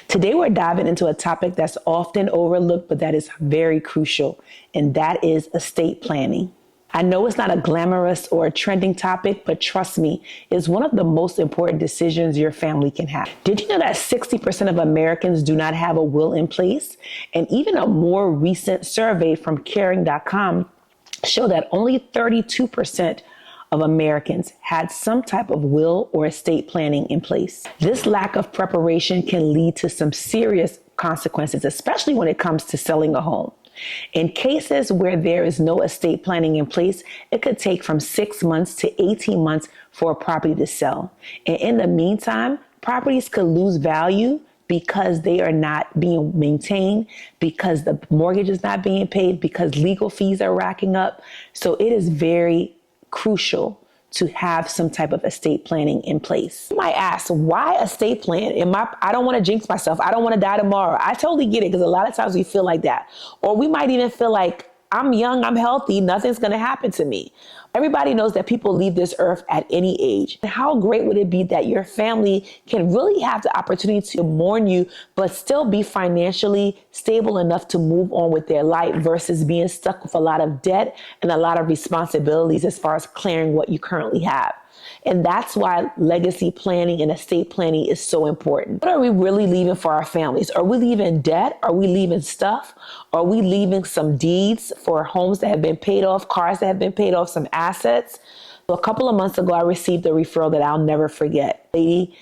Today, we're diving into a topic that's often overlooked, but that is very crucial, and that is estate planning. I know it's not a glamorous or a trending topic, but trust me, it's one of the most important decisions your family can have. Did you know that 60% of Americans do not have a will in place? And even a more recent survey from Caring.com showed that only 32% of Americans had some type of will or estate planning in place. This lack of preparation can lead to some serious consequences, especially when it comes to selling a home. In cases where there is no estate planning in place, it could take from 6 months to 18 months for a property to sell. And in the meantime, properties could lose value because they are not being maintained, because the mortgage is not being paid, because legal fees are racking up. So it is very crucial to have some type of estate planning in place. You might ask, why estate plan? I don't want to jinx myself. I don't want to die tomorrow. I totally get it, because a lot of times we feel like that. Or we might even feel like, I'm young, I'm healthy, nothing's going to happen to me. Everybody knows that people leave this earth at any age. How great would it be that your family can really have the opportunity to mourn you, but still be financially stable enough to move on with their life versus being stuck with a lot of debt and a lot of responsibilities as far as clearing what you currently have. And that's why legacy planning and estate planning is so important. What are we really leaving for our families? Are we leaving debt? Are we leaving stuff? Are we leaving some deeds for homes that have been paid off, cars that have been paid off, some assets? So a couple of months ago, I received a referral that I'll never forget. A lady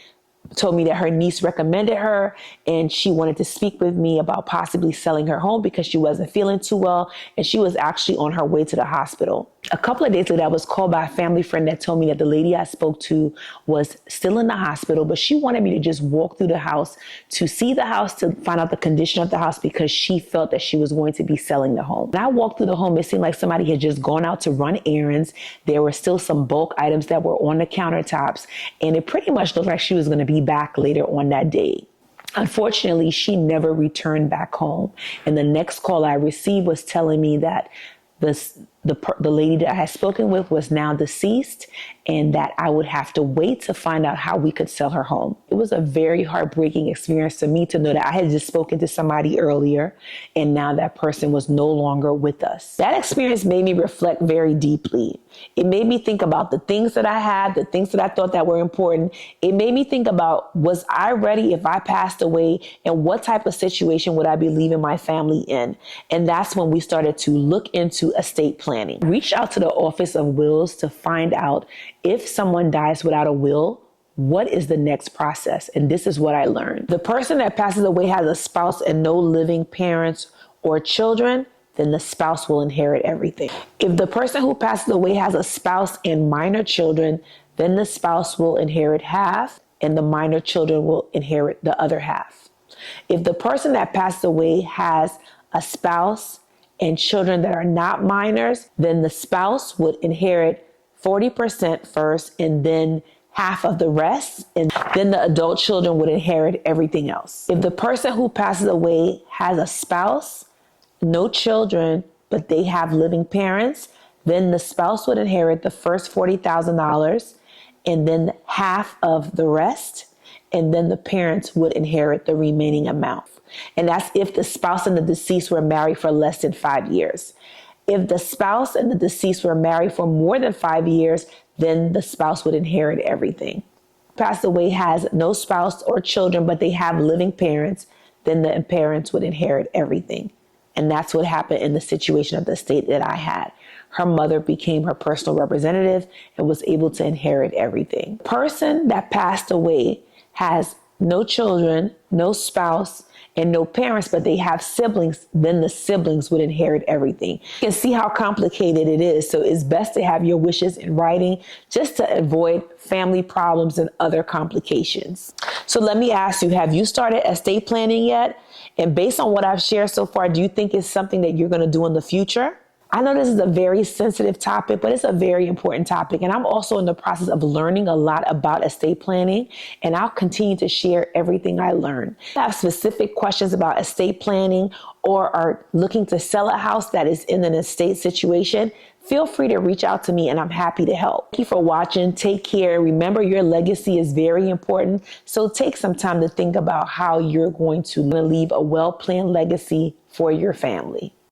told me that her niece recommended her, and she wanted to speak with me about possibly selling her home because she wasn't feeling too well, and she was actually on her way to the hospital. A couple of days later, I was called by a family friend that told me that the lady I spoke to was still in the hospital, but she wanted me to just walk through the house to see the house, to find out the condition of the house, because she felt that she was going to be selling the home. When I walked through the home, it seemed like somebody had just gone out to run errands. There were still some bulk items that were on the countertops, and it pretty much looked like she was going to be back later on that day. Unfortunately, she never returned back home. And the next call I received was telling me that the lady that I had spoken with was now deceased, and that I would have to wait to find out how we could sell her home. It was a very heartbreaking experience to me to know that I had just spoken to somebody earlier, and now that person was no longer with us. That experience made me reflect very deeply. It made me think about the things that I had, the things that I thought that were important. It made me think about, was I ready if I passed away, and what type of situation would I be leaving my family in? And that's when we started to look into estate planning. Reach out to the Office of Wills to find out, if someone dies without a will, what is the next process? And this is what I learned. The person that passes away has a spouse and no living parents or children, then the spouse will inherit everything. If the person who passes away has a spouse and minor children, then the spouse will inherit half and the minor children will inherit the other half. If the person that passed away has a spouse and children that are not minors, then the spouse would inherit 40% first and then half of the rest, and then the adult children would inherit everything else. If the person who passes away has a spouse, no children, but they have living parents, then the spouse would inherit the first $40,000 and then half of the rest, and then the parents would inherit the remaining amount. And that's if the spouse and the deceased were married for less than 5 years. If the spouse and the deceased were married for more than 5 years, then the spouse would inherit everything. Passed away has no spouse or children, but they have living parents, then the parents would inherit everything. And that's what happened in the situation of the estate that I had. Her mother became her personal representative and was able to inherit everything. The person that passed away has no children, no spouse, and no parents, but they have siblings, then the siblings would inherit everything. You can see how complicated it is. So it's best to have your wishes in writing just to avoid family problems and other complications. So let me ask you, have you started estate planning yet? And based on what I've shared so far, do you think it's something that you're going to do in the future? I know this is a very sensitive topic, but it's a very important topic. And I'm also in the process of learning a lot about estate planning, and I'll continue to share everything I learn. If you have specific questions about estate planning or are looking to sell a house that is in an estate situation, feel free to reach out to me and I'm happy to help. Thank you for watching. Take care. Remember, your legacy is very important. So take some time to think about how you're going to leave a well-planned legacy for your family.